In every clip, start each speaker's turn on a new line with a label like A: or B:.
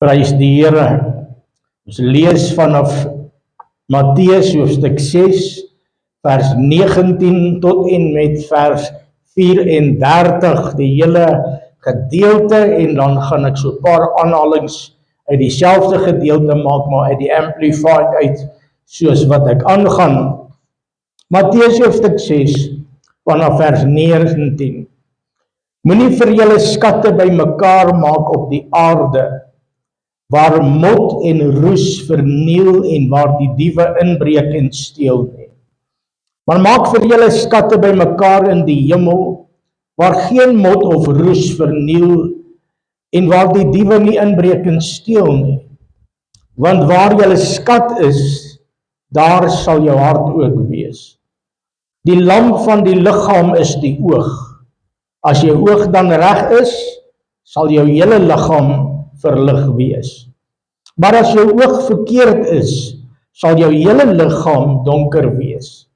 A: Prys die Here. Ons lees vanaf Matteus hoofstuk 6, vers 19 tot en met vers 34, die hele gedeelte, en dan gaan ek so 'n paar aanhalings uit dieselfde gedeelte maak, maar uit die Amplified uit, soos wat ek aangaan. Matteus hoofstuk 6, vanaf vers 19. Moenie vir julle skatte bymekaar maak op die aarde, waar mot en roes verniel en waar die diewe inbreek en steel nie. Maar maak vir julle skatte bymekaar in die hemel, waar geen mot of roes verniel en waar die diewe nie inbreek en steel nie. Want waar julle skat is, daar sal jou hart ook wees. Die lamp van die liggaam is die oog. As jou oog dan reg is, sal jou hele liggaam verlig wees. Maar as jou oog verkeerd is, sal jou hele liggaam donker wees.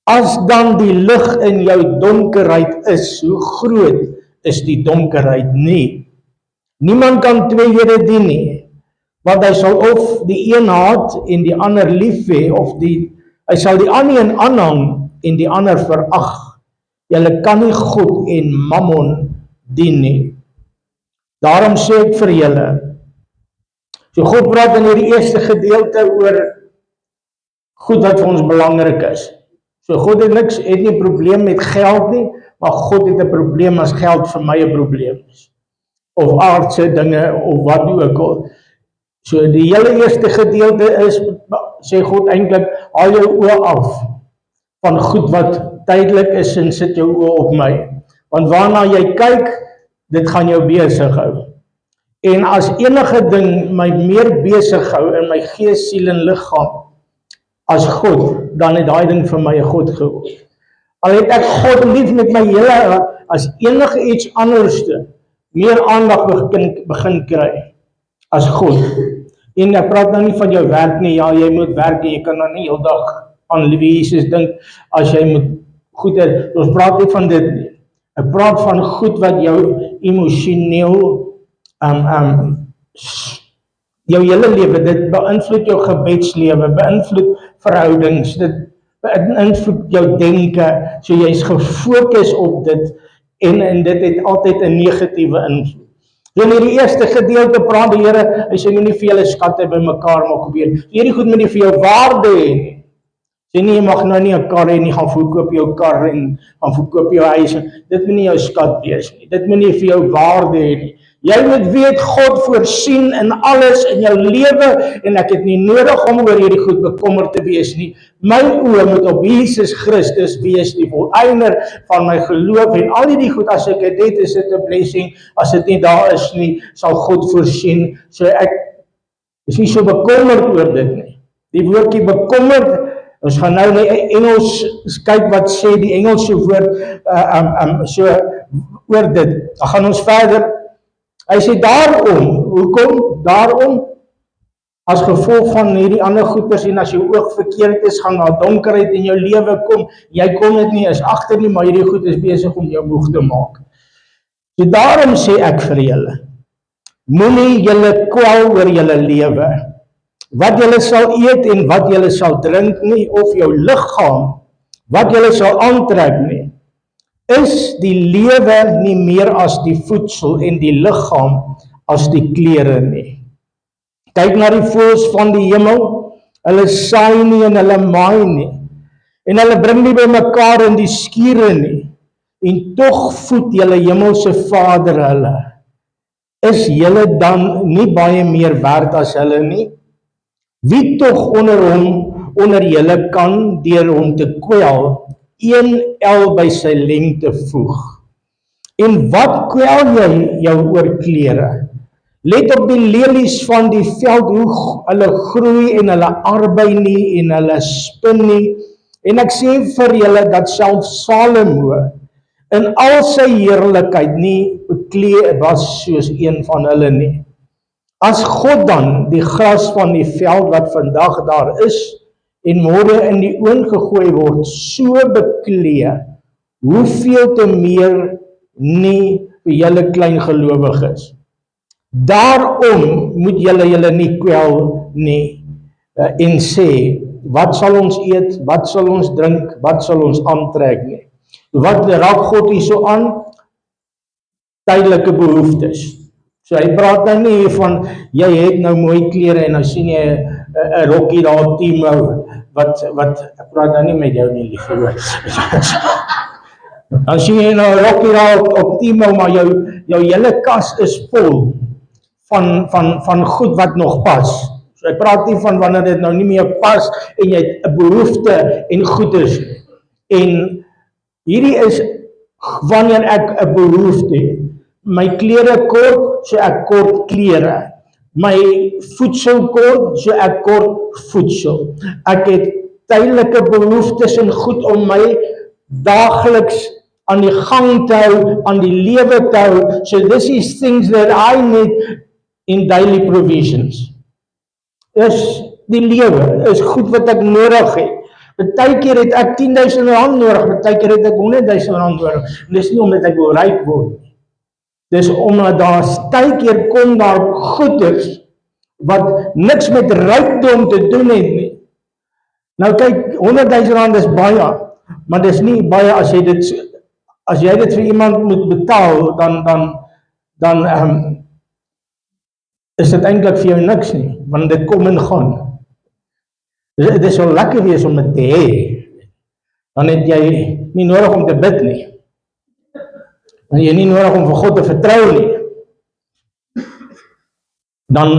A: As dan die lig in jou donkerheid is, hoe groot is die donkerheid nie? Niemand kan twee here dien nie, want hy sal of die een haat en die ander lief hê, of hy sal die ander een aanhang en die ander verag. Julle kan nie God en Mammon dien nie. Daarom sê ek vir julle, so God praat in hierdie eerste gedeelte oor goed wat vir ons belangrik is. So God het nie 'n probleem met geld nie, maar God het 'n probleem as geld vir my 'n probleem is. Of aardse dinge, of wat ook al. So die hele eerste gedeelte is, sê God eintlik, haal jou oë af van goed wat tydelik is en sit jou oë op my. Want waarna jy kyk, dit gaan jou besig hou. En as enige ding my meer besig hou in my gees, siel en liggaam as God, dan het daai ding vir my 'n God geword. Al het ek God lief met my hele hart, as enige iets anderste meer aandag begin kry as God. En ek praat nou nie van jou werk nie, ja, jy moet werk en jy kan nou nie heel dag aan liewe Jesus dink, as jy moet goeie, ons praat nie van dit nie. Ek praat van goed wat jou emosioneel, jou hele lewe, dit beïnvloed jou gebedslewe, beïnvloed verhoudings, dit beïnvloed jou denke, so jy is gefokus op dit, en dit het altyd 'n negatiewe invloed. In hierdie eerste gedeelte praat die Here, hy sê nie vir julle skatte bymekaar maak op hier. Hierdie goed moet nie vir jou waarde hê nie. Sê nie, jy mag nou nie 'n kar hê nie, gaan verkoop jou kar en gaan verkoop jou huis. Dit moet nie jou skat wees nie. Dit moet nie vir jou waarde hê nie. Jy moet weet, God voorsien in alles in jou lewe, en ek het nie nodig om oor hierdie goed bekommerd te wees nie. My oë moet op Jesus Christus wees, die volëinder van my geloof, en al hierdie goed, as ek dit het, is dit 'n blessing. As dit nie daar is nie, sal God voorsien. So ek is nie so bekommerd oor dit nie. Die woordjie bekommerd, ons gaan nou in Engels kyk wat sê die Engelse woord so oor dit. Dan gaan ons verder. Hy sê daarom, hoekom? Daarom, as gevolg van hierdie ander goeders, en as jou oog verkeerd is, gaan daar donkerheid in jou lewe kom, jy kom dit nie eens agter nie, maar hierdie goed is besig om jou moeg te maak. So daarom sê ek vir julle, moenie julle kwel oor julle lewe, wat julle sal eet en wat julle sal drink nie, of jou liggaam, wat julle sal aantrek nie. Is die lewe nie meer as die voedsel en die liggaam as die klere nie? Kyk na die voëls van die hemel, hulle saai nie en hulle maai nie, en hulle bring nie bymekaar in die skure nie, en tog voed julle hemelse Vader hulle. Is julle dan nie baie meer werd as hulle nie? Wie tog onder julle kan deur hom te kwel, 1 el by sy lengte voeg? En wat kwel jy jou oor klere? Let op die lelies van die veld, hoe hulle groei en hulle arbei nie en hulle spin nie. En ek sê vir julle dat self Salomo in al sy heerlikheid nie beklee was soos een van hulle nie. As God dan die gras van die veld wat vandag daar is en môre in die oond gegooi word, so beklee, hoeveel te meer nie vir julle klein gelowiges. Daarom moet julle nie kwel nie, en sê, wat sal ons eet, wat sal ons drink, wat sal ons aantrek nie. Wat raak God hier so aan? Tydelike behoeftes. So hy praat nou nie van, jy het nou mooi klere en nou sien jy 'n rokkie daar op Timo, wat, ek praat nou nie met jou nie, lief hoor. Dan sien jy nou 'n rokkie daar op Timo, maar jou hele kas is vol van goed wat nog pas. So ek praat nie van wanneer dit nou nie meer pas en jy het 'n behoefte en goeders. En hierdie is wanneer ek 'n behoefte het. My klere kort, so ek kort klere. My voedsel kort, so ek kort voedsel. Ek het tydelike behoeftes en goed om my daagliks aan die gang te hou, aan die lewe te hou. So this is things that I need in daily provisions. Is die lewe, is goed wat ek nodig het. Partykeer het ek 10.000 rand nodig, partykeer het ek 100.000 rand nodig. En dis nie omdat ek wil ryk word. Dis omdat daar partykeer kom daar goeders wat niks met rykdom te doen het nie. Nou kyk, 100.000 rand is baie, maar dis nie baie as jy dit vir iemand moet betaal, dan is dit eintlik vir jou niks nie, want dit kom en gaan. Dit sal lekker wees om dit te hê. Dan het jy nie nodig om te bid nie. Dan jy nie nodig om vir God te vertrou nie. Dan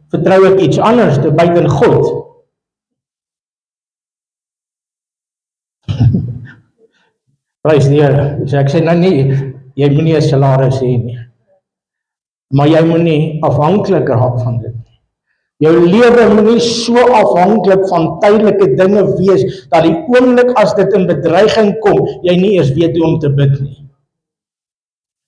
A: vertrou ek iets anders te buiten God. Prys die Here. So ek sê nou nie, jy moenie 'n salaris hê nie. Maar jy moenie afhanklik raak van dit. Jou lewe moenie so afhanklik van tydelike dinge wees, dat die oomblik as dit in bedreiging kom, jy nie eers weet hoe om te bid nie.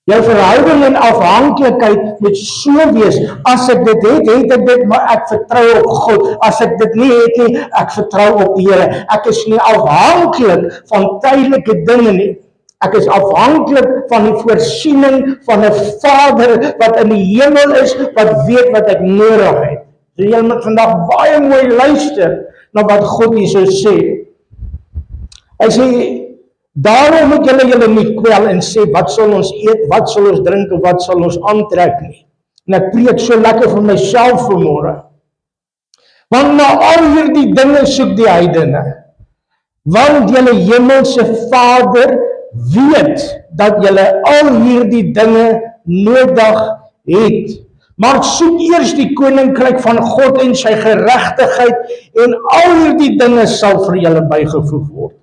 A: Jou verhouding en afhanklikheid moet so wees, as ek dit het ek dit, maar ek vertrou op God. As ek dit nie het nie, ek vertrou op die Here. Ek is nie afhanklik van tydelike dinge nie. Ek is afhanklik van die voorsiening van 'n Vader wat in die hemel is, wat weet wat ek nodig het. So jy moet vandag baie mooi luister na wat God hier so sê. Hy sê, daarom moet julle nie kwel en sê, wat sal ons eet, wat sal ons drink, of wat sal ons aantrek nie. En ek preek so lekker vir myself vanmôre. Want na al hierdie dinge soek die heidene. Want julle hemelse Vader weet dat julle al hierdie dinge nodig het. Maar soek eers die koninkryk van God en sy geregtigheid, en al hierdie dinge sal vir julle bygevoeg word.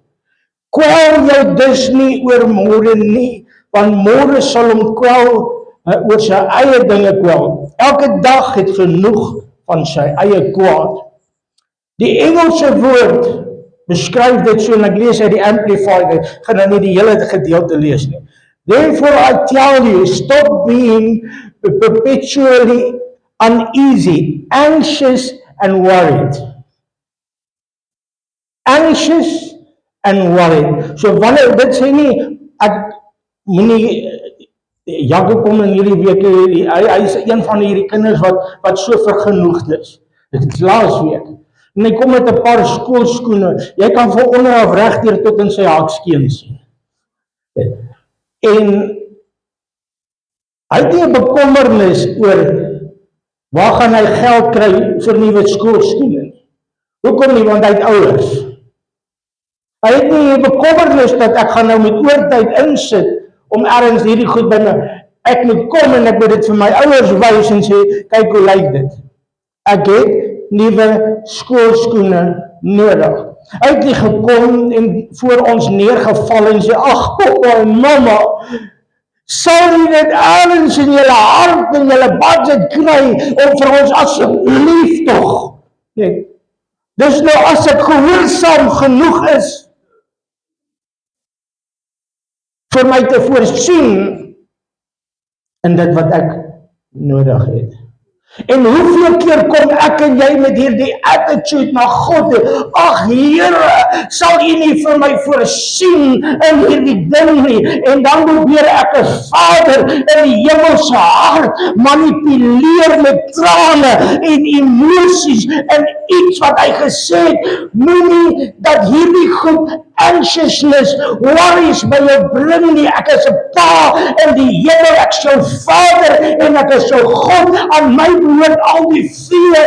A: Kwel jou dus nie oor môre nie, want môre sal hom kwel oor sy eie dinge kwel. Elke dag het genoeg van sy eie kwaad. Die Engelse woord beskryf dit so, en ek lees uit die Amplified, ek gaan nou nie die hele gedeelte lees nie. Therefore I tell you, stop being perpetually uneasy, anxious and worried. Anxious and worried. So wanneer dit sê nie, ek moenie, Jakob kom in hierdie week, hy is een van hierdie kinders wat so vergenoegd is. Dit is laas week. En hy kom met 'n paar skoolskoene. Jy kan van onderaf regdeur tot in sy hakskeen sien. En hy het nie 'n bekommernis oor waar gaan hy geld kry vir nuwe skoolskoene nie. Hoekom nie? Want hy het ouers. Hy het nie 'n bekommernis dat ek gaan nou met oortyd insit om ergens hierdie goed by my. Ek moet kom en ek moet dit vir my ouers wys en sê, kyk hoe lyk dit. Ek het nuwe skoolskoene nodig. Hy het nie gekom en voor ons neergeval en sê, ag pappa en mamma, sal jy dit ergens in julle hart en julle budget kry om vir ons asseblief tog. Nee. Dis nou as ek gehoorsaam genoeg is vir my te voorsien in dit wat ek nodig het. En hoeveel keer kom ek en jy met hierdie attitude na God toe? Ag Here, sal U nie vir my voorsien in hierdie ding nie? En dan probeer ek as Vader in die hemelse hart manipuleer met trane en emosies en iets wat hy gesê het, moenie dat hierdie goed anxiousness, worries by jou bring nie. Ek is 'n pa in die hemel, ek is jou Vader en ek is jou God. Aan my behoort al die vee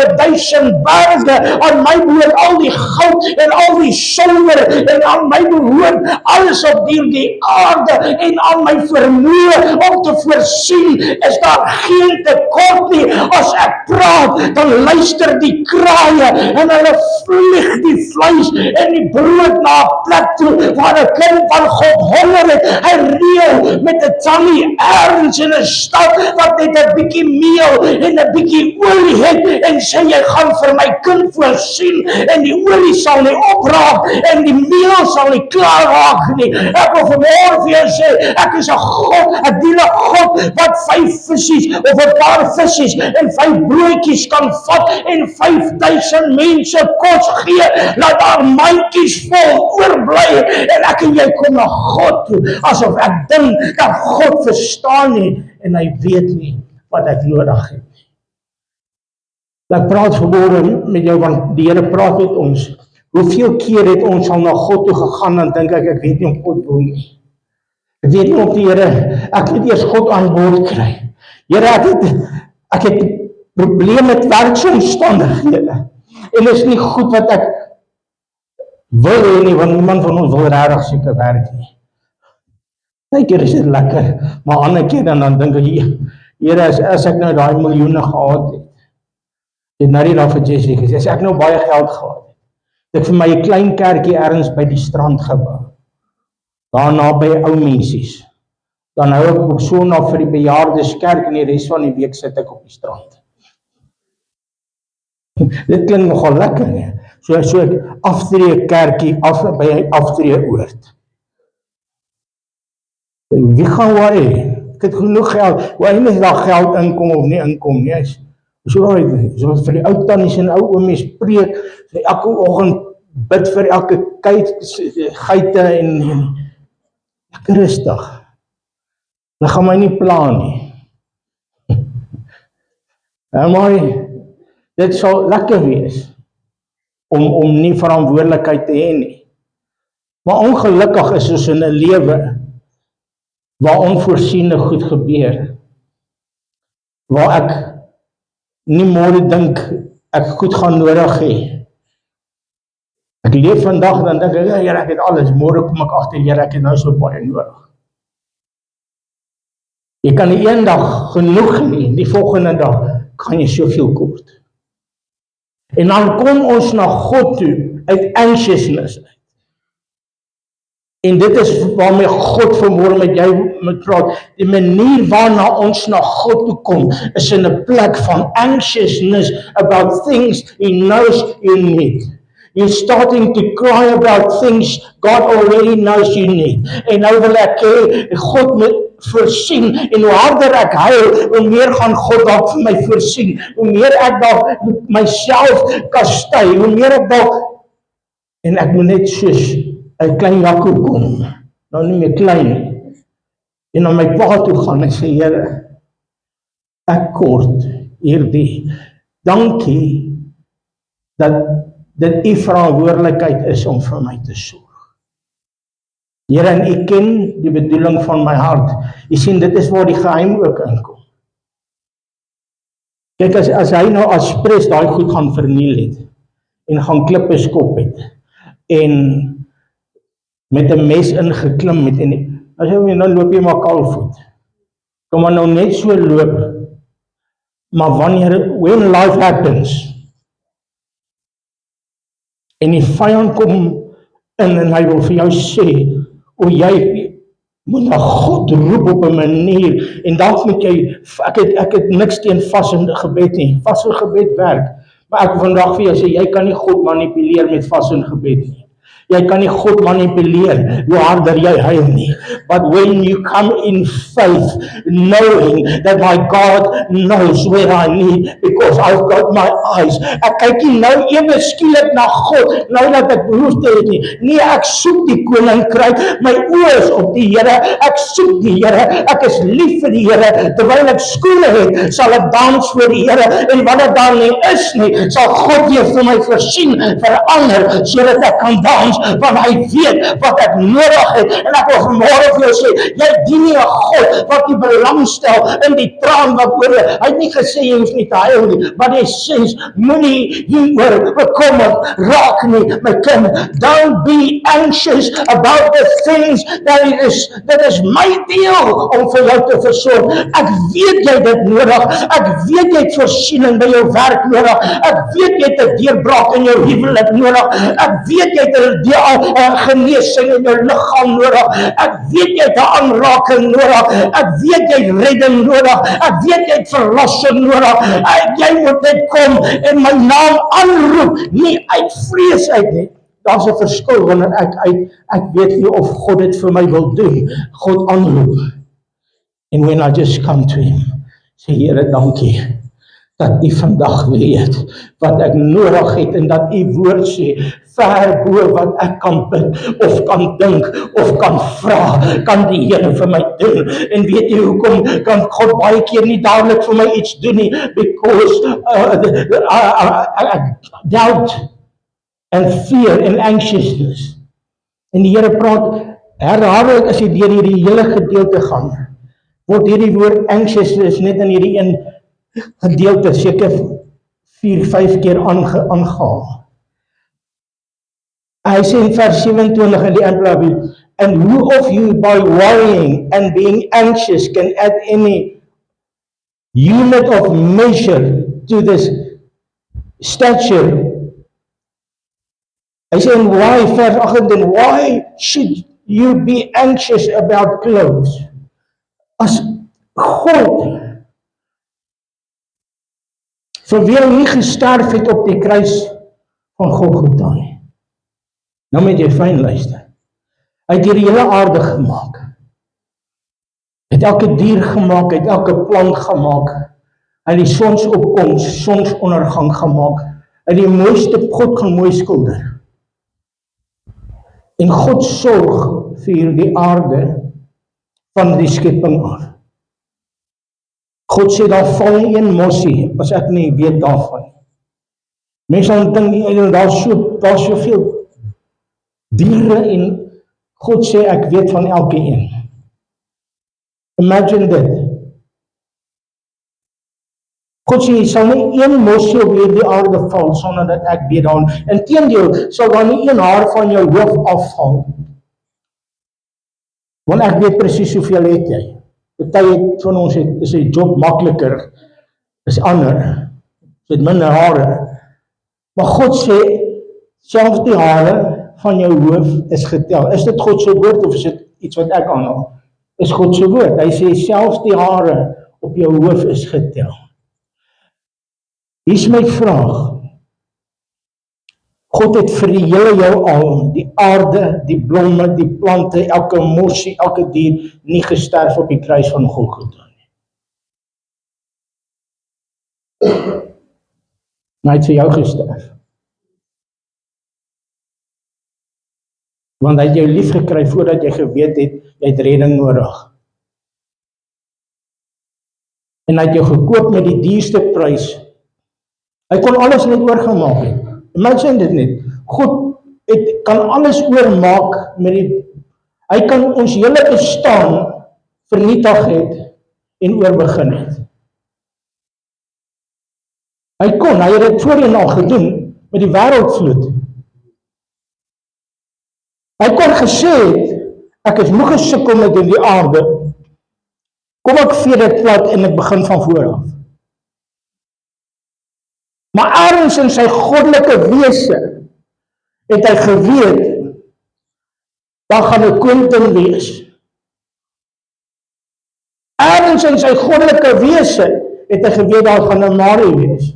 A: op 1000 berge, aan my behoort al die goud en al die silwer en aan my behoort alles op die aarde en aan my vermoë om te voorsien is daar geen tekort nie. As ek praat, dan luister die kraaie en hulle vlieg die vleis en die brood na 'n plek toe waar 'n kind van God honger het. Hy reël met 'n tannie ergens in 'n stad wat net 'n bietjie meel en 'n bietjie olie het en sê jy gaan vir my kind voorsien en die olie sal nie opraak en die meel sal nie klaar raak nie. Ek wil vanmôre vir jou sê, ek is 'n God, ek dien 'n God wat 5 visies of 'n paar visies en 5 broodjies kan vat en 5000 mense kos gee. Laat daar mandjies vol oorbly en ek en jy kom na God toe asof ek dink dat God verstaan nie en hy weet nie wat ek nodig het. Ek praat vanmôre met jou want die Here praat met ons. Hoeveel keer het ons al na God toe gegaan dan dink ek weet nie of God wil nie. Ek weet nie of die Here, ek moet eers God aan boord kry. Here, ek het probleme met werksomstandighede en is nie goed wat ek wil hê nie, want niemand van ons wil regtig seker werk nie. Partykeer is dit lekker, maar ander keer dan dink ek, Here, as ek nou daai miljoene gehad het nou die dag vir Jessie gesê, as ek nou baie geld gehad het ek vir my 'n klein kerkie ergens by die strand gebou, daarna by ou mensies, dan hou ek op Sondag vir die bejaardeskerk en die res van die week sit ek op die strand. Dit klink nogal lekker, nie? So ek aftree kerkie, by 'n aftree oord. Wie gaan worry? Ek het genoeg geld, hoe is daar geld inkom of nie inkom nie, so vir die ou tannies en ou oomies preek, so elke oggend bid vir elke geite en lekker rustig. Hulle gaan my nie pla nie. Maar dit sal lekker wees om nie verantwoordelikheid te hê nie. Maar ongelukkig is ons in 'n lewe waar onvoorsiene goed gebeur. Waar ek nie môre dink ek goed gaan nodig hê. Ek leef vandag dan dink ek, ja, Here, ek het alles. Môre kom ek agter, Here, ek het nou so baie nodig. Jy kan nie een dag genoeg hê, die volgende dag kan jy soveel kort. En dan kom ons na God toe uit anxiousness uit. En dit is waarmee God vanmôre met jou moet praat. Die manier waarna ons na God toe kom is in 'n plek van anxiousness about things He knows you need. You're starting to cry about things God already knows you need. En nou wil ek hê God moet voorsien en hoe harder ek huil, hoe meer gaan God dalk vir my voorsien. Hoe meer ek dalk myself kastei, hoe meer ek dalk en ek moet net soos 'n klein Jakob kom, nou nie meer klein nie, en na my pa toe gaan en sê, Here, ek kort hierdie, dankie dat dit U verantwoordelikheid is om vir my te sorg. Here, en U ken die bedoeling van my hart. U sien, dit is waar die geheim ook inkom. Kyk, as hy nou as pres daai goed gaan verniel het, en gaan klippe skop het, en met 'n mes ingeklim het, en nou loop jy maar kaalvoet. Kom maar nou net so loop, maar when life happens, en die vyand kom in en hy wil vir jou sê, jy moet na God roep op 'n manier, en dalk moet jy, ek het niks teen vasende gebed nie, vasende gebed werk, maar ek wil vandag vir jou sê, jy kan nie God manipuleer met vasende gebed nie. Jy kan nie God manipuleer hoe harder jy huil nie. But when you come in faith, knowing that my God knows where I need, because I've got my eyes. Ek kyk nie nou ewe skielik na God, nou dat ek behoefte het nie. Nee, ek soek die koninkryk. My oë is op die Here. Ek soek die Here. Ek is lief vir die Here. Terwyl ek skoene het, sal ek dans voor die Here. En wanneer daar nie is nie, sal God weer vir my voorsien, verander, sodat ek kan dans, want hy weet wat ek nodig het. En ek wil vanmôre vir jou sê, jy dien nie 'n God wat nie belangstel in die traan wat oor. Hy het nie gesê jy hoef nie te huil nie, maar hy sê moenie hieroor bekommerd raak nie, my kind. Don't be anxious about the things that is my deel om vir jou te versorg. Ek weet jy dit nodig. Ek weet jy het voorsiening by jou werk nodig. Ek weet jy het 'n deurbraak in jou huwelik nodig. Ek weet jy het 'n genesing in jou liggaam nodig. Ek weet jy het 'n aanraking nodig. Ek weet jy het redding nodig. Ek weet jy het verlossing nodig. Jy moet net kom en my naam aanroep, nie uit vrees uit nie. Daar's 'n verskil wanneer ek weet nie of God dit vir my wil doen. God aanroep. And when I just come to him, sê Here, dankie dat u vandag weet wat ek nodig het en dat u woord sê ver bo wat ek kan bid of kan dink of kan vra, kan die Here vir my doen. En weet jy hoekom kan God baie keer nie dadelik vir my iets doen nie? Because doubt and fear and anxiousness. En die Here praat herhaaldelik as jy deur hierdie hele gedeelte gaan, word hierdie woord anxiousness net in hierdie een gedeelte seker 4-5 keer aangehaal. Hy sê in vers 27 in die Amplified, and who of you by worrying and being anxious can add any unit of measure to this stature? Hy sê, and why, vers 28, why should you be anxious about clothes? As God vir wie hy nie gesterf het op die kruis van Golgotha nie. Nou moet jy fyn luister. Hy het hierdie hele aarde gemaak. Hy het elke dier gemaak, hy het elke plant gemaak. Hy het die sonsopkoms, sonsondergang gemaak. Hy het die mooiste, God kan mooi skilder. En God sorg vir die aarde van die skepping af. God sê, daar val nie een mossie, as ek nie weet daarvan. Mense dink, daar's soveel diere en God sê, ek weet van elke een. Imagine dit. God sê, sal nie een mossie op hierdie aarde val, sonder dat ek weet daarvan. Inteendeel, sal daar nie een haar van jou hoof afval. Want ek weet presies hoeveel het jy. Party van ons is die job makliker, is ander, het minder hare. Maar God sê, selfs die hare van jou hoof is getel. Is dit God se woord of is dit iets wat ek aanhaal? Is God se woord. Hy sê, selfs die hare op jou hoof is getel. Hier is my vraag. God het vir die hele heelal, die aarde, die blomme, die plante, elke mossie, elke dier, nie gesterf op die kruis van Golgotha nie. Maar hy het vir jou gesterf. Want hy het jou lief gekry voordat jy geweet het, jy het redding nodig. En hy het jou gekoop met die duurste prys. Hy kon alles net oorgemaak het. Imagine dit net, God kan alles oormaak hy kan ons hele bestaan vernietig het en oorbegin het. Hy het dit voorheen al gedoen met die wêreldvloed. Hy kon gesê het, ek is moeg gesukkel met die aarde, kom ek vee dit plat en ek begin van voor af. Maar ergens in sy goddelike wese het hy geweet, daar gaan 'n koning wees. Ergens in sy goddelike wese het hy geweet, daar gaan 'n Marie wees.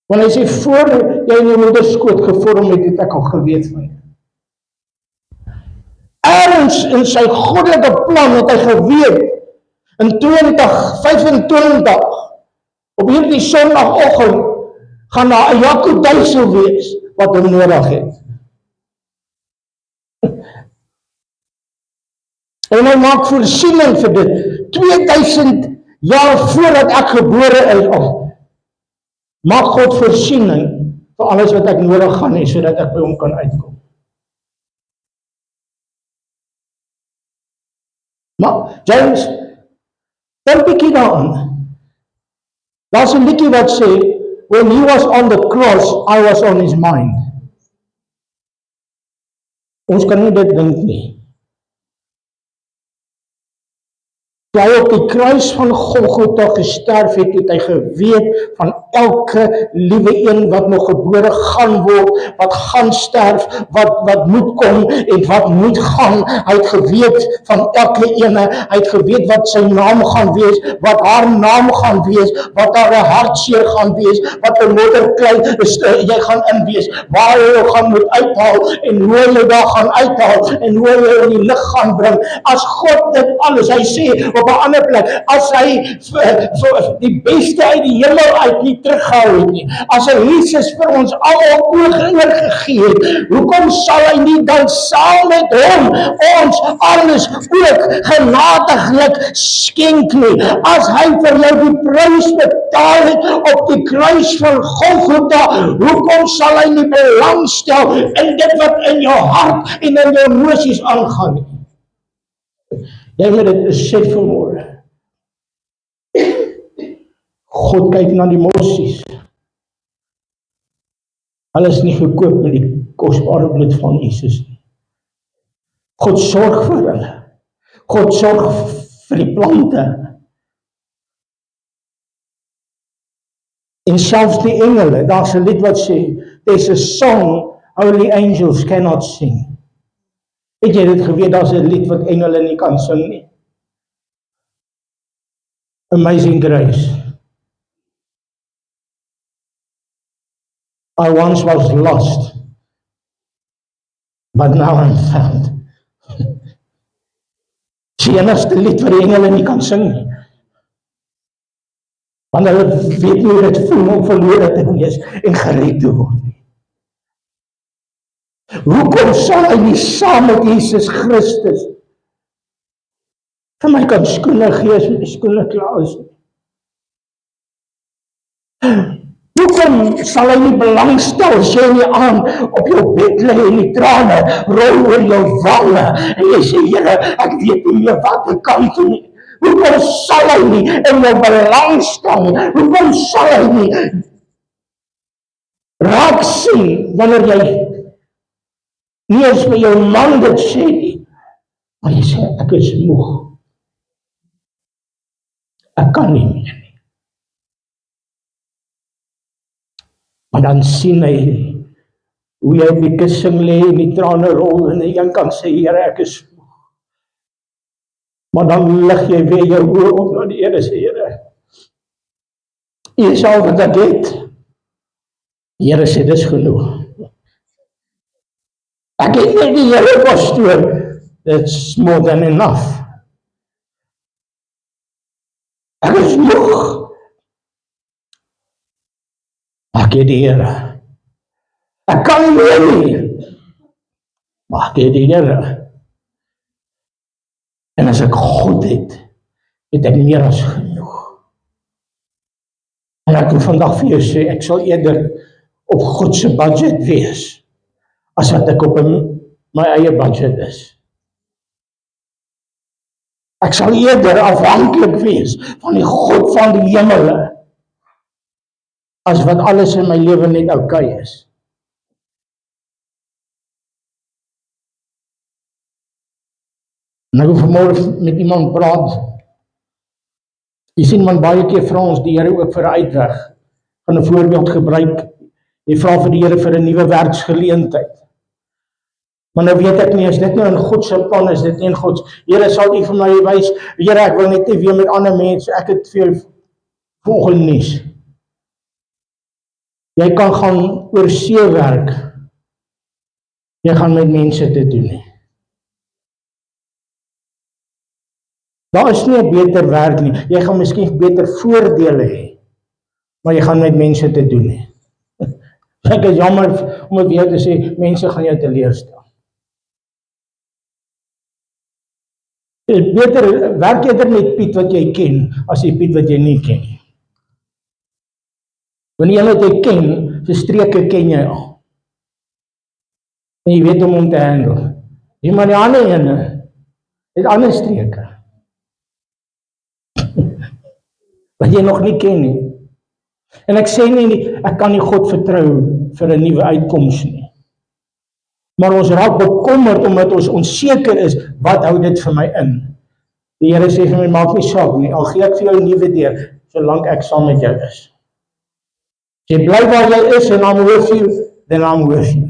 A: Want hy sê, voor jy in die moederskoot gevorm het, het ek al geweet van jou. Ergens in sy goddelike plan het hy geweet, in 2025, op hierdie sondagoggend, gaan daar 'n Jaco duisel wees, wat hom nodig het. En hy maak voorsiening vir dit, 2000 jaar voordat ek gebore is, of maak God voorsiening vir alles wat ek nodig gaan hê, sodat ek by hom kan uitkom. Maar, James, dan bietjie daaraan. Daar's 'n liedjie wat sê, when he was on the cross, I was on his mind. Ons kan nie dit dink nie. Toe hy op die kruis van Golgotha gesterf het, het hy geweet van elke liewe een wat nog gebore gaan word, wat gaan sterf, wat moet kom en wat moet gaan. Hy het geweet van elke ene, hy het geweet wat sy naam gaan wees, wat haar naam gaan wees, wat haar 'n hartseer gaan wees, wat 'n modderklein jy gaan inwees, waar jy jou gaan moet uithaal en hoe jy daar gaan uithaal en hoe jy in die lig gaan bring. As God dit alles, hy sê op 'n ander plek, as hy vir die beste uit die hemel uit nie teruggehou het nie, as hy Jesus vir ons almal oorgewig gegee het, hoekom sal hy nie dan saam met hom ons alles ook genadiglik skenk nie? As hy vir jou die prys betaal het op die kruis van Golgotha, hoekom sal hy nie belangstel in dit wat in jou hart en in jou emosies aangaan nie? Jy moet dit besef vanmôre. God kyk na die emosies. Hulle is nie gekoop met die kosbare bloed van Jesus nie. God sorg vir hulle. God sorg vir die plante. En selfs die engele, daar's 'n lied wat sê, there's a song only angels cannot sing. Het jy dit geweet, daar's 'n lied wat engele nie kan sing nie? Amazing Grace. I once was lost, but now I'm found. Die enigste lied wat die engele nie kan sing nie. Want hulle weet nie hoe dit voel om verlore te wees en gered te word nie. Hoekom sal hy nie saam met Jesus Christus vir my kan skoene gee as my skoene klaar is nie? Hoekom sal hy nie belangstel as jy in die aand op jou bed lê en die trane rol oor jou wange en jy sê, Here, ek weet nie meer wat ek kan doen nie. Hoekom sal hy nie in jou belangstel nie? Hoekom sal hy nie raak sien wanneer jy nie eens vir jou man dit sê nie, maar jy sê, ek is moeg. Ek kan nie meer nie. Maar dan sien hy hoe jy op die kussing lê en die trane rol en jy kan sê, Here, ek is moeg. Maar dan lig jy weer jou oë op na die Here, sê, Here, U is al wat ek het. Die Here sê, dis genoeg. Ek het nie die hele pastoor, that's more than enough. Ek is moeg. Ek het die Here. Ek kan nie meer nie, maar ek het die Here. En as ek God het, het ek meer as genoeg. En ek wil vandag vir jou sê, ek sal eerder op God se budget wees, as wat ek op my eie budget is. Ek sal eerder afhanklik wees van die God van die hemele, as wat alles in my lewe net oukei is. En ek wil vanmôre met iemand praat. Jy sien, man, baie keer vra ons die Here ook vir 'n uitweg. Van 'n voorbeeld gebruik. Jy vra vir die Here vir 'n nuwe werksgeleentheid. Maar nou weet ek nie, is dit nou in God se plan, is dit nie in God. Here, sal U vir my wys, Here, ek wil net nie weer met ander mense, ek het vir jou volgende nuus. Jy kan gaan oor see werk. Jy gaan met mense te doen nie. Daar is nie 'n beter werk nie. Jy gaan miskien beter voordele hê, maar jy gaan met mense te doen nie. Ek is jammer om dit weer te sê, mense gaan jou teleurstel. Beter werk eerder met Piet wat jy ken, as die Piet wat jy nie ken nie. Wanneer jy wat jy ken, se streke ken jy al. En jy weet om te handle. Die maar die ander ene, het ander streke. Wat jy nog nie ken nie. En ek sê nie, ek kan nie God vertrou vir 'n nuwe uitkoms nie. Maar ons raak bekommerd omdat ons onseker is, wat hou dit vir my in? Die Here sê vir my, maak nie saak nie, al gee ek vir jou 'n nuwe deur, solank ek saam met jou is. Jy bly waar jy is en I'm with you, then I'm with you.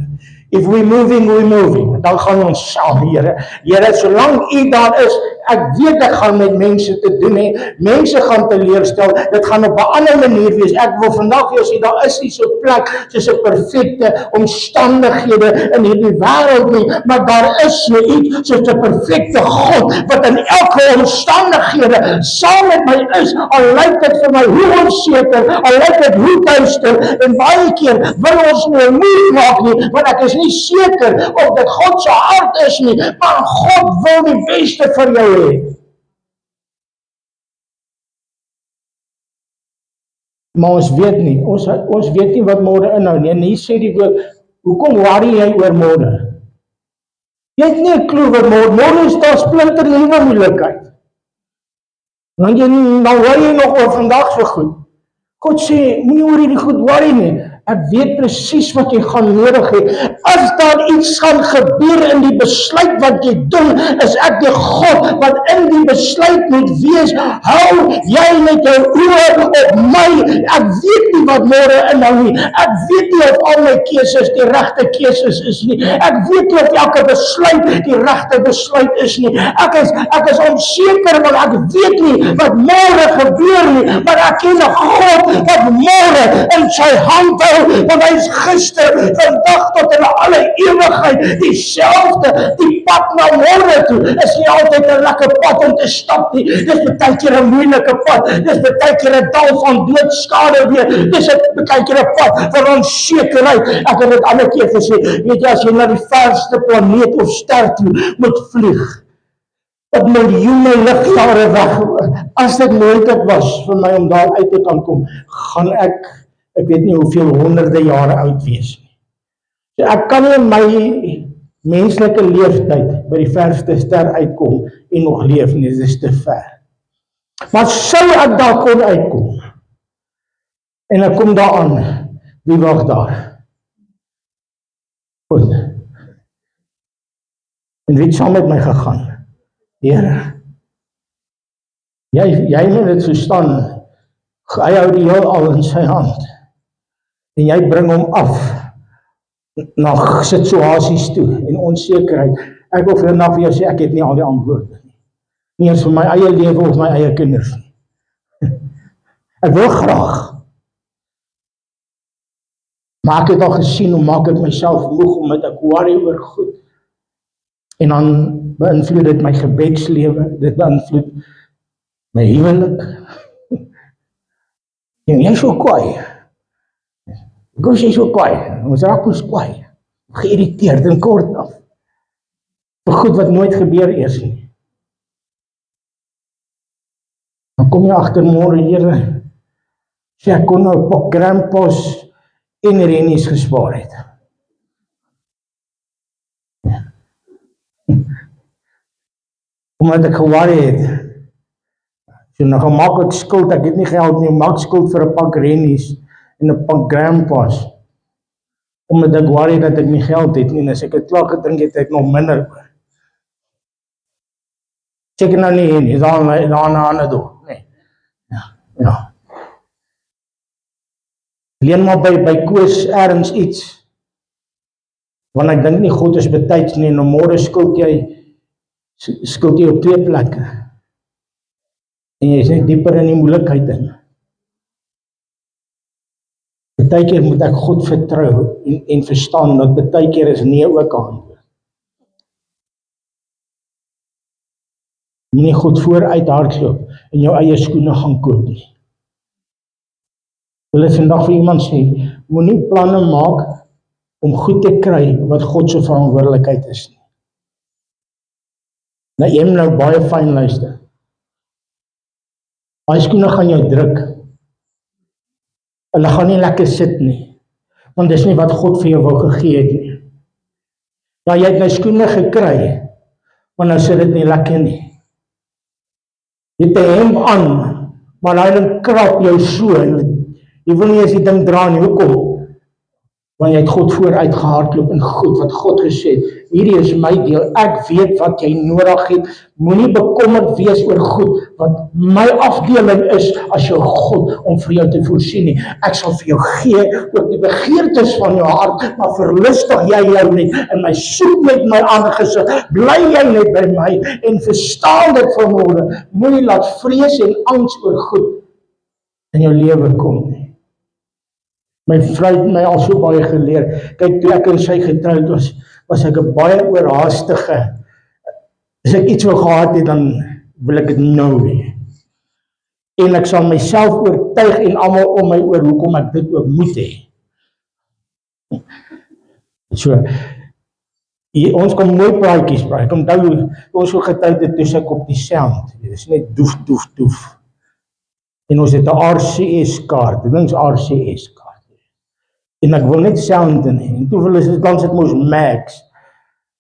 A: If we're moving, dan gaan ons saam, Here. Here, solank U daar is, ek weet ek gaan met mense te doen hê, mense gaan teleurstel, dit gaan op 'n ander manier wees. Ek wil vandag vir jou sê, daar is nie so 'n plek soos 'n perfekte omstandighede in hierdie wêreld nie, maar daar is so iets soos 'n perfekte God, wat in elke omstandighede saam met my is, al lyk dit vir my hoe onseker, al lyk dit hoe duister, en baie keer wil ons nie 'n move maak nie, want ek is nie seker of dit God se hart is nie, maar God wil die beste vir jou hê. Maar ons weet nie, ons weet nie wat môre inhou nie. En hier sê die woord, hoekom worry jy oor môre? Jy het nie 'n klou wat môre is daar splinter nuwe moeilikheid. Dan worry jy nog oor vandag so goed. God sê, moenie oor hierdie goed worry nie. Ek weet presies wat jy gaan nodig hê. As daar iets gaan gebeur in die besluit wat jy doen, is ek die God wat in die besluit moet wees. Hou jy met jou oë op my. Ek weet nie wat môre inhou nie. Ek weet nie of al my keuses die regte keuses is nie. Ek weet nie of elke besluit die regte besluit is nie. Ek is onseker want ek weet nie wat môre gebeur nie, maar ek ken 'n God wat môre in sy hand hou. Want hy is gister, vandag tot in alle ewigheid dieselfde. Die pad na môre toe is nie altyd 'n lekker pad om te stap nie. Dis baie keer 'n moeilike pad. Dis baie keer 'n dal van doodskade weer. Dis baie keer 'n pad van onsekerheid. Ek het dit ander keer gesê, weet jy, as jy na die verste planeet of ster toe moet vlieg, wat miljoene ligjare weg, as dit moontlik was vir my om daar uit te kan kom, gaan ek weet nie hoeveel honderde jare oud wees nie. So ek kan nie in my menslike leeftyd by die verste ster uitkom en nog leef nie, dit is te ver. Maar sou ek daar kon uitkom, en ek kom daar aan, wie wag daar? Goed. En wie het saam met my gegaan? Here, jy moet dit verstaan, hy hou die heelal in sy hand, en jy bring hom af na situasies toe, en onsekerheid. Ek wil vandag vir jou sê, ek het nie al die antwoorde nie. Nie eens vir my eie lewe of my eie kinders nie. Ek wil graag, maar ek het al gesien hoe maak ek myself moeg omdat ek worry oor goed. En dan beïnvloed dit my gebedslewe, dit beïnvloed my huwelik. En jy is so kwaai. Goeie, jy is so kwaai. Ons raak ons kwaai. Geïrriteerd en kort af. Vir goed wat nooit gebeur eers nie. Dan kom jy agter môre, Here, sê ek kon nou 'n pak grandpas en rennies gespaar het. Omdat ek geworry het. So nou gemaak ek skuld, ek het nie geld nie, maak skuld vir 'n pak rennies en 'n pak grandpas. Omdat ek worry dat ek nie geld het nie, en as ek het klaar gedrink het, ek nog minder. Check nou nie, is al na ander doel. Nee. Ja. Leen maar by Koos ergens iets. Want ek dink nie God is betyds nie, en môre skuld jy op 2 plekke. En jy is net dieper in die moeilikheid in. Partykeer moet ek God vertrou en verstaan dat partykeer is nee ook 'n antwoord. Moenie God vooruit hardloop en jou eie skoene gaan koop nie. Wil ek vandag vir iemand sê, moenie planne maak om goed te kry wat God se verantwoordelikheid is nie. Nou jy moet nou baie fyn luister. Daai skoene gaan jou druk. Hulle gaan nie lekker sit nie, want dis nie wat God vir jou wou gegee het nie. Ja, jy het nou skoene gekry, maar nou sit dit nie lekker nie. Jy het 'n hemp aan, maar hy ding krap jou so, en jy wil nie eens die ding dra nie. Hoekom? Want jy het God vooruit gehardloop in goed, wat God gesê het, hierdie is my deel, ek weet wat jy nodig het, moenie bekommerd wees oor goed, wat my afdeling is as jou God, om vir jou te voorsien nie. Ek sal vir jou gee, ook die begeertes van jou hart, maar verlustig jy jou net, en my soek met my aangesig, bly jy net by my, en verstaan dit vanmôre, moenie laat vrees en angs oor goed in jou lewe kom nie. My vrou het my al so baie geleer. Kyk, toe ek en sy getroud was ek 'n baie oorhaastige. As ek iets wil gehad het, dan wil ek dit nou hê. En ek sal myself oortuig en almal om my oor hoekom ek dit ook moet hê. So, ons kom mooi praatjies praat. Ek onthou, ons so getroud het, toe ek op die sound. Dit is net doef, doef, doef. En ons het 'n RCS kaart. Dit is RCS kaart. En ek wil net sound in hê, en toe wil ons dan sit mos Max.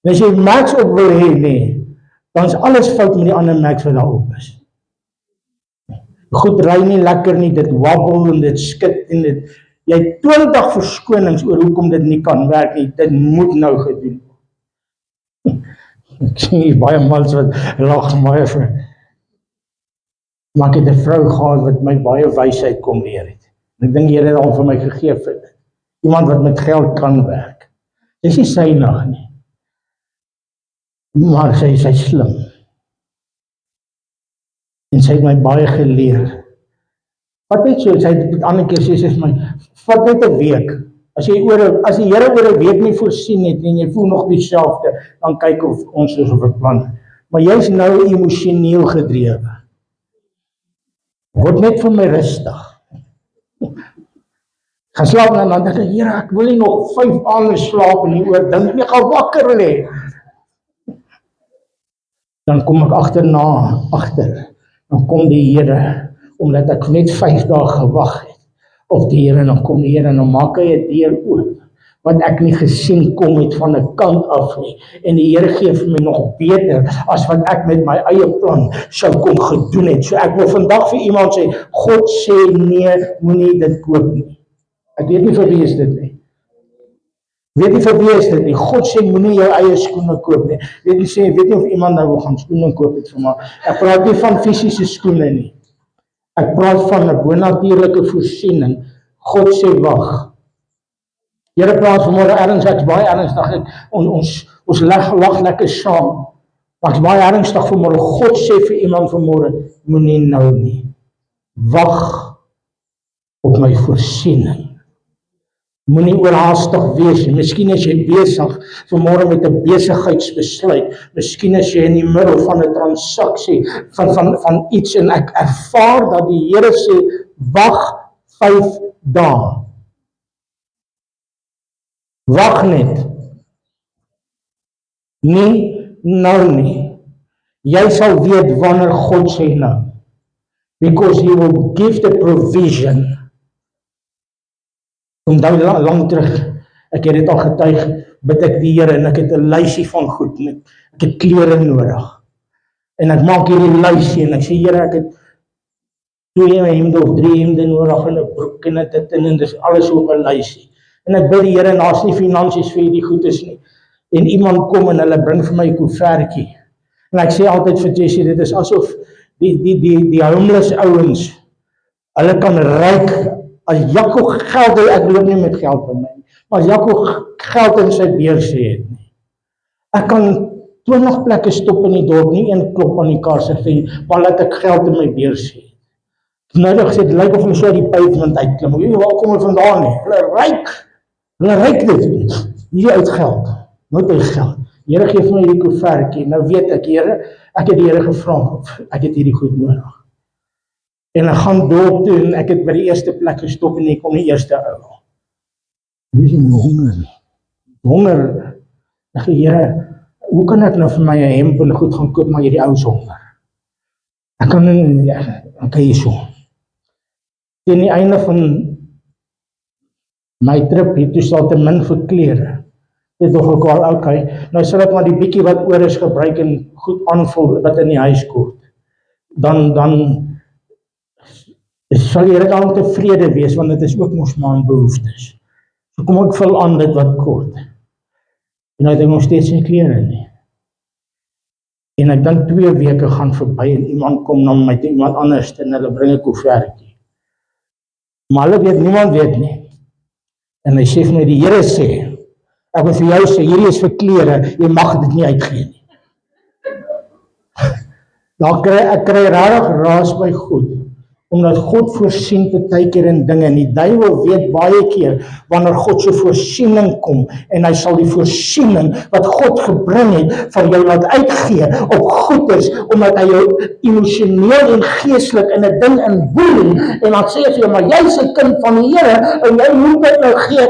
A: En as jy Max op wil hê, nee, dan is alles fout met die ander Max wat daar op is. Goed ry nie lekker nie, dit wabbel en dit skit en dit, jy het 20 verskonings oor hoekom dit nie kan werk nie, dit moet nou gedoen. Ek sien hier baie mans wat lag baie vir. Maar ek het 'n vrou gehad wat my baie wysheid kom leer het. En ek dink die Here het al vir my gegee vir dit. Iemand wat met geld kan werk. Sy is nie synig nie. Maar sy is slim. En sy het my baie geleer. Wat net so, sy het ander keer sê sy vir my, vat net 'n week. As die Here oor 'n week nie voorsien het en jy voel nog dieselfde, dan kyk of ons is op 'n plan. Maar jy's nou emosioneel gedrewe. Word net vir my rustig. Gaan slaap en dan dink ek, Here, ek wil nie nog 5 aande slaap en nie oordink nie, gaan wakker lê. Dan kom ek agter. Dan kom die Here, omdat ek net 5 dae gewag het op die Here, dan kom die Here en dan maak hy 'n deur oop wat ek nie gesien kom het van 'n kant af nie. En die Here gee vir my nog beter as wat ek met my eie plan sou kom gedoen het. So ek wil vandag vir iemand sê, God sê nee, moenie dit koop nie. Ek weet nie vir wie is dit nie. God sê moenie jou eie skoene koop nie. Weet nie of iemand nou wil gaan skoene koop het vir my. Ek praat nie van fisiese skoene nie. Ek praat van 'n bonatuurlike voorsiening. God sê wag. Here praat vanmôre ernstig, ek's baie ernstig. Ons lag lekker saam. Maar ek's baie ernstig vanmôre. God sê vir iemand vanmôre, moenie nou nie. Wag op my voorsiening. Moenie oorhaastig wees nie. Miskien is jy besig vanmôre met 'n besigheidsbesluit. Miskien is jy in die middel van 'n transaksie van iets en ek ervaar dat die Here sê wag 5 dae. Wag net. Nie nou nie. Jy sal weet wanneer God sê nou. Because he will give the provision. Onthou lang terug, ek het dit al getuig, bid ek die Here en ek het 'n lysie van goed, en ek het klere nodig. En ek maak hierdie lysie en ek sê, Here, ek het 2 hemde of 3 hemde nodig en 'n broek en dit en dis alles op 'n lysie. En ek bid die Here, en daar's nie finansies vir die goedes nie. En iemand kom en hulle bring vir my 'n koevertjie. En ek sê altyd vir Jessie, dit is asof die homeless ouens, hulle kan ryk. As Jaco geld het, ek loop nie met geld by my, maar as Jaco geld in sy beurs het nie. Ek kan 20 plekke stop in die dorp, nie een klop aan die kar se ven, maar laat ek geld in my beurs het. Nou dat gesê, dit lyk of hulle so uit die pavement uitklim. Weet jy waar kom hulle vandaan nie? Hulle ryk dit. Nie uit geld. Nooit uit geld. Here gee vir my hierdie koevertjie. Nou weet ek, Here, ek het die Here gevra, ek het hierdie goed nodig. En ek gaan dorp toe en ek het by die eerste plek gestop en ek kom die eerste ou. Wees jy honger. Ek sê, Here, hoe kan ek nou vir my 'n hemp en goed gaan koop, maar hierdie ou is honger? Ek kan nie, ek kan hierso. Teen die einde van my trip hier, toe sal te min vir klere. Dit is nog ook al okay. Nou sal ek maar die bietjie wat oor is gebruik en goed aanvul wat in die huis kort. Dan sal die Here dan tevrede wees, want dit is ook mos maar 'n behoeftes. So kom ek vul aan dit wat kort. En nou het ek nog steeds nie klere nie. En ek dink 2 weke gaan verby en iemand kom na my toe, iemand anders en hulle bring 'n koevertjie. Maar hulle weet, niemand weet nie. En hy sê vir my, die Here sê, ek wil vir jou sê, hierdie is vir klere, jy mag dit nie uitgee nie. Dan ek kry regtig raas by goed, omdat God voorsien partykeer in dinge, en die duiwel weet baie keer, wanneer God se voorsiening kom, en hy sal die voorsiening wat God gebring het, vir jou laat uitgee, op goeders, omdat hy jou emosioneel en geestelik in 'n ding inboeling, en dan sê hy vir jou, maar jy is 'n kind van die Here, en jy moet dit nou gee,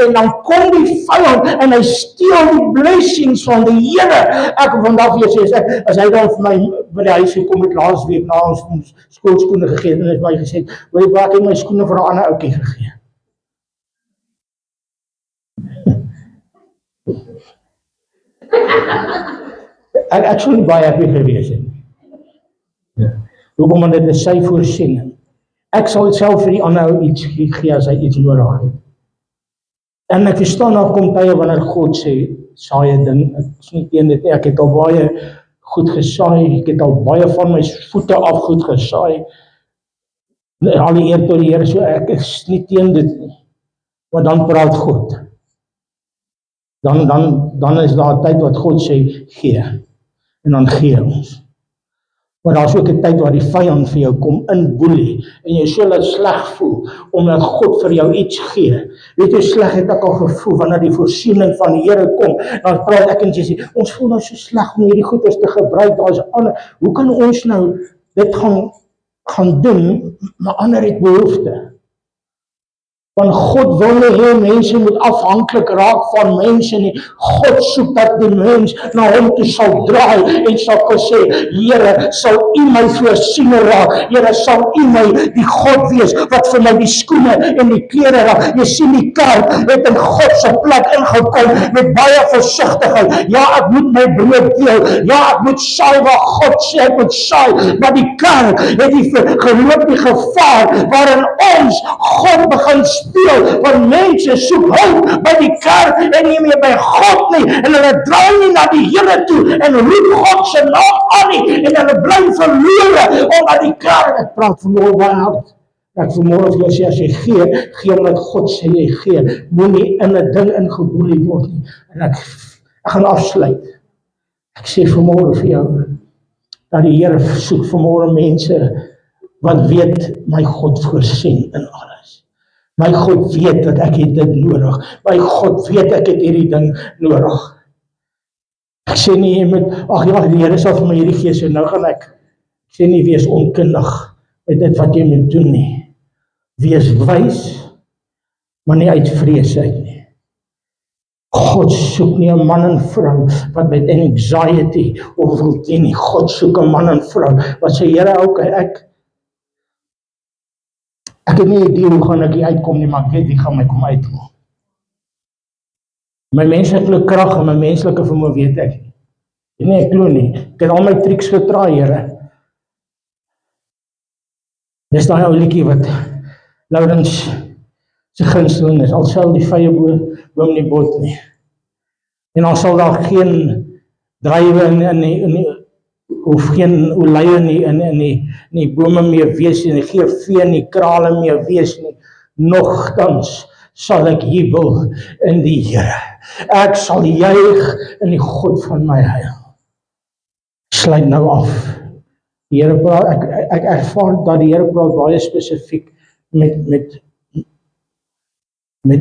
A: en dan kom die vyand, en hy steel die blessings van die Here. Ek vandag weer sê, as hy dan vir my by die huis gekom het laas week, na ons skoolskoene gegee, en het my gesê, wil jy baie my skoene vir 'n ander ouetjie gegee? Ek sou nie baie happy gewees het. Hoekom, want dit is sy voorsiening. Ek sal self vir die ander ou iets gee as hy iets nodig het. En ek verstaan nou kom tye wanneer God sê, saai 'n ding, ek is nie teen dit nie, ek het al baie goed gesaai, ek het al baie van my voete af goed gesaai, al die eer tot die Here, so ek is nie teen dit nie, maar dan praat God, dan is daar 'n tyd wat God sê, gee, en dan gee ons. Maar daar is ook 'n tyd waar die vyand vir jou kom inboelie, en jy sal sleg voel, omdat God vir jou iets gee. Weet jy, sleg het ek al gevoel, wanneer die voorsiening van die Here kom, dan praat ek en sê, ons voel nou so sleg om hierdie goeders te gebruik, daar is ander, hoe kan ons nou dit gaan doen, maar ander het behoefte? Want God wil nie hê mense moet afhanklik raak van mense nie. God soek dat die mens na hom toe sal draai en sal sê, Here, sal U my voorsiener raak? Here, sal U my die God wees wat vir my die skoene en die klere raak? Jy sien die kar het in God se plek ingekom met baie versigtigheid. Ja, ek moet my brood deel. Ja, ek moet saai wat God sê ek moet saai. Maar die kar het die geloop die gevaar waarin ons God begin speel, want mense soek hulp by die kerk en nie meer by God nie, en hulle draai nie na die Here toe en roep God se naam aan nie, en hulle bly verlore omdat die kerk, ek praat vanmôre baie hard, ek vanmôre vir jou sê, as jy gee omdat God sê jy gee, moenie in 'n ding ingeboelie word nie, en ek gaan afsluit, ek sê vanmôre vir jou, dat die Here soek vanmôre mense, wat weet, my God voorsien in alles. My God weet dat ek het dit nodig. My God weet ek het hierdie ding nodig. Ek sê nie, jy moet, ag ja, die Here sal vir my hierdie gee, so nou gaan ek sê nie, wees onkundig met dit wat jy moet doen nie. Wees wys, maar nie uit vrees uit nie. God soek nie 'n man en vrou wat met anxiety of wil dien nie. God soek 'n man en vrou wat sê, Here, okay, ek het nie 'n idee hoe gaan ek hier uitkom nie, maar ek weet wie gaan my kom uitkom. My menslike krag en my menslike vermoë weet ek nie. Nee, ek glo nie. Ek het al my triks getraai, Here. Dis daai ou liedjie wat Laurens se gunsteling is, al sal die vye boom nie bot nie. En al sal daar geen druiwe in of geen olywe nie in die bome meer wees nie, geen vee nie, krale meer wees nie, nogtans sal ek jubel in die Here. Ek sal juig in die God van my heil. Sluit nou af. Die Here praat, ek ervaar dat die Here praat baie spesifiek met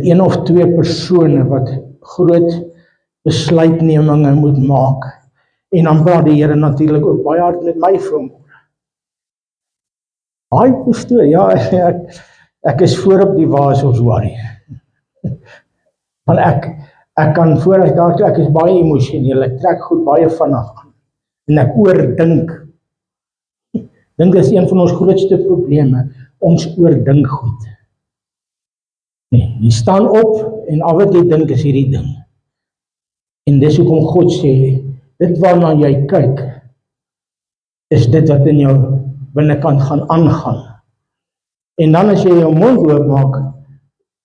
A: een of twee persone wat groot besluitneminge moet maak. En dan praat die Here natuurlik ook baie hard met my vanmôre. Haai pastoor, ja, ek is voor op die waas of worry. Want ek kan vooruit daar, ek is baie emosioneel, ek trek goed baie vinnig aan. En ek oordink. Dink dis een van ons grootste probleme, ons oordink goed. Nee, jy staan op en al wat jy dink is hierdie ding. En dis hoekom God sê, dit waarna jy kyk, is dit wat in jou binnekant gaan aangaan. En dan as jy jou mond oopmaak,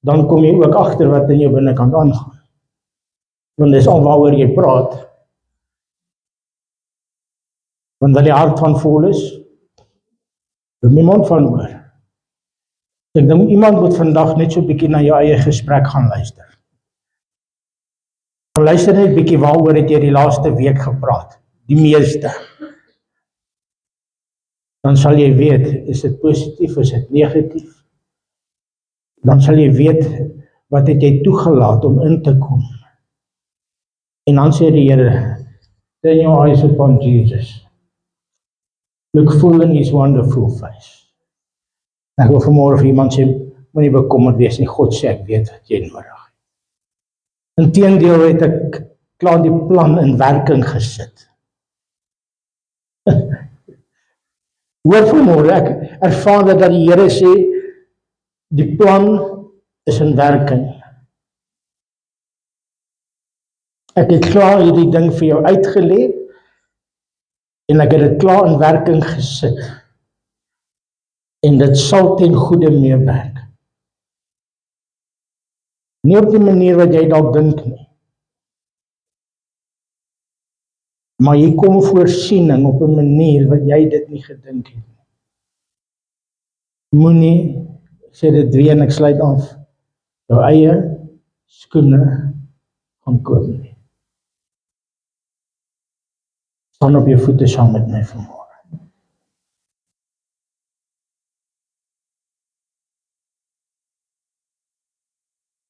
A: dan kom jy ook agter wat in jou binnekant aangaan. Want dis al waaroor jy praat. Want wat die hart van vol is, loop my mond van oor. Ek dink iemand moet vandag net so 'n bietjie na jou eie gesprek gaan luister. Luister net 'n bietjie waaroor het jy die laaste week gepraat, die meeste. Dan sal jy weet, is dit positief, is dit negatief? Dan sal jy weet, wat het jy toegelaat om in te kom? En dan sê die Here, turn your eyes upon Jesus. Look full in his wonderful face. Ek wil vanmôre vir iemand sê, moenie bekommerd wees nie, God sê ek weet wat jy nodig het. Inteendeel het ek klaar die plan in werking gesit. Hoor vanmôre, ek ervaar dat die Here sê, die plan is in werking. Ek het klaar hierdie ding vir jou uitgelê, en ek het dit klaar in werking gesit. En dit sal ten goeie meewerk. Nie op die manier wat jy dalk dink nie. Maar jy kom voorsiening op 'n manier wat jy dit nie gedink het nie. Moenie, ek sê dit weer en ek sluit af, jou eie skoene gaan koop nie. Staan op jou voete saam met my vanmôre.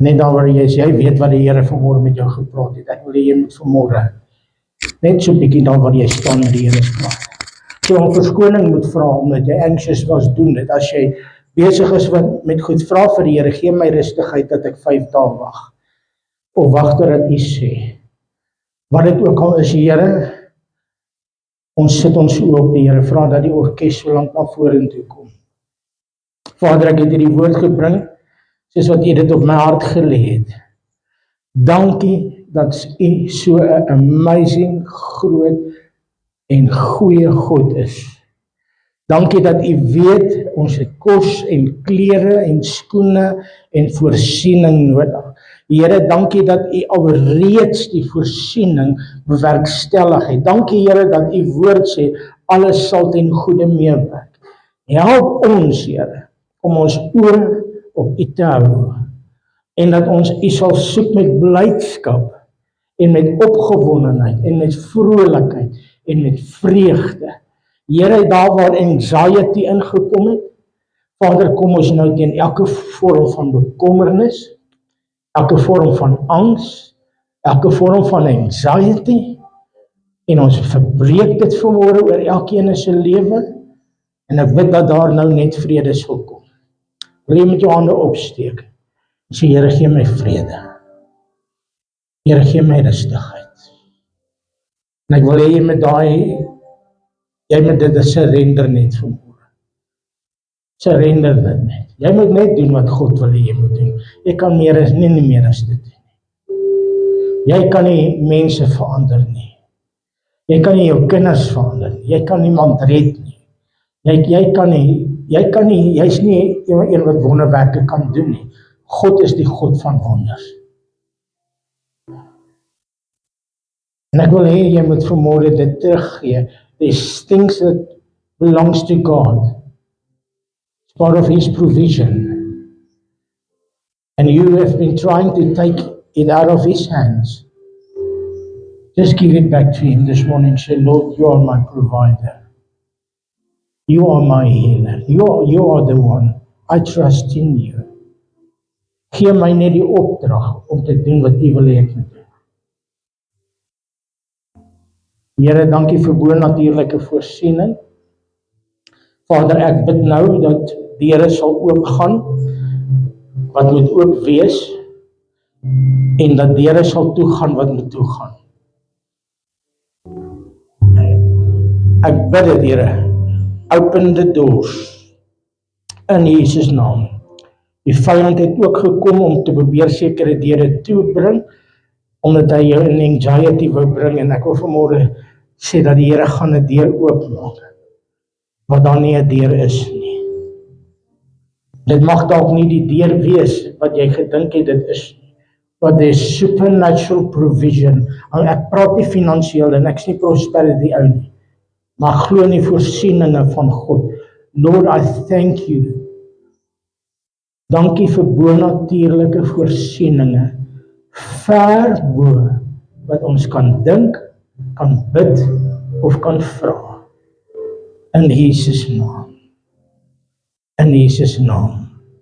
A: Net daar waar jy is, jy weet wat die Here vanmôre met jou gepraat het. Ek wil jy moet vanmôre net so 'n bietjie daar waar jy staan met die Here praat. As jy om verskoning moet vra omdat jy anxious was, doen dit. As jy besig is met goed, vra vir die Here, gee my rustigheid dat ek 5 dae wag. Of wag totdat U sê. Wat dit ook al is, Here, ons sit ons oë op die Here, vra dat die orkes so lank na vorentoe kom. Vader, ek het hierdie woord gebring, soos wat U dit op my hart gelê het. Dankie dat U so 'n amazing, groot en goeie God is. Dankie dat U weet, ons het kos en klere en skoene en voorsiening nodig. Here, dankie dat U alreeds die voorsiening bewerkstellig het. Dankie Here dat U woord sê, alles sal ten goeie meewerk. Help ons, Here, om ons oor op U te hou, en dat ons U sal soek met blydskap, en met opgewondenheid, en met vrolikheid, en met vreugde. Here, daar waar anxiety ingekom het, Vader, kom ons nou teen elke vorm van bekommernis, elke vorm van angs, elke vorm van anxiety, en ons verbreek dit vanmôre oor elkeen se lewe, en ek bid dat daar nou net vrede sal kom. Wil jy met jou hande opsteek, en sê, Here, gee my vrede. Here, gee my rustigheid. En ek wil hê jy moet dit surrender net vanmôre. Surrender dit net. Jy moet net doen wat God wil hê jy moet doen. Jy kan nie meer as dit doen. Jy kan nie mense verander nie. Jy kan nie jou kinders verander nie. Jy kan niemand red nie. Jy's nie een wat wonderwerke kan doen nie. God is die God van wonders. En ek wil hê jy moet vanmôre dit teruggee. There's things that belongs to God. It's part of His provision. And you have been trying to take it out of His hands. Just give it back to Him this morning. Say, Lord, you are my provider. You are my healer. You are the one. I trust in you. Gee my net die opdrag om te doen wat U wil hê ek moet doen. Here, dankie vir bo-natuurlike voorsiening. Vader, ek bid nou dat deure sal oopgaan, wat moet oop wees, en dat deure sal toegaan wat moet toegaan. Ek bid dit, Here, open the doors, in Jesus naam. Die vyand het ook gekom om te probeer sekere deure toebring, omdat hy jou in anxiety wou bring, en ek wil vanmôre sê dat die Here gaan 'n deur oopmaak, wat daar nie 'n deur is nie. Dit mag dalk nie die deur wees wat jy gedink het dit is nie, but there is supernatural provision. Ek praat nie finansiëel en ek is nie prosperity ou nie, maar glo in die voorsieninge van God. Lord, I thank you. Dankie vir bo-natuurlike voorsieninge, ver bo wat ons kan dink, kan bid of kan vra. In Jesus naam. In Jesus naam.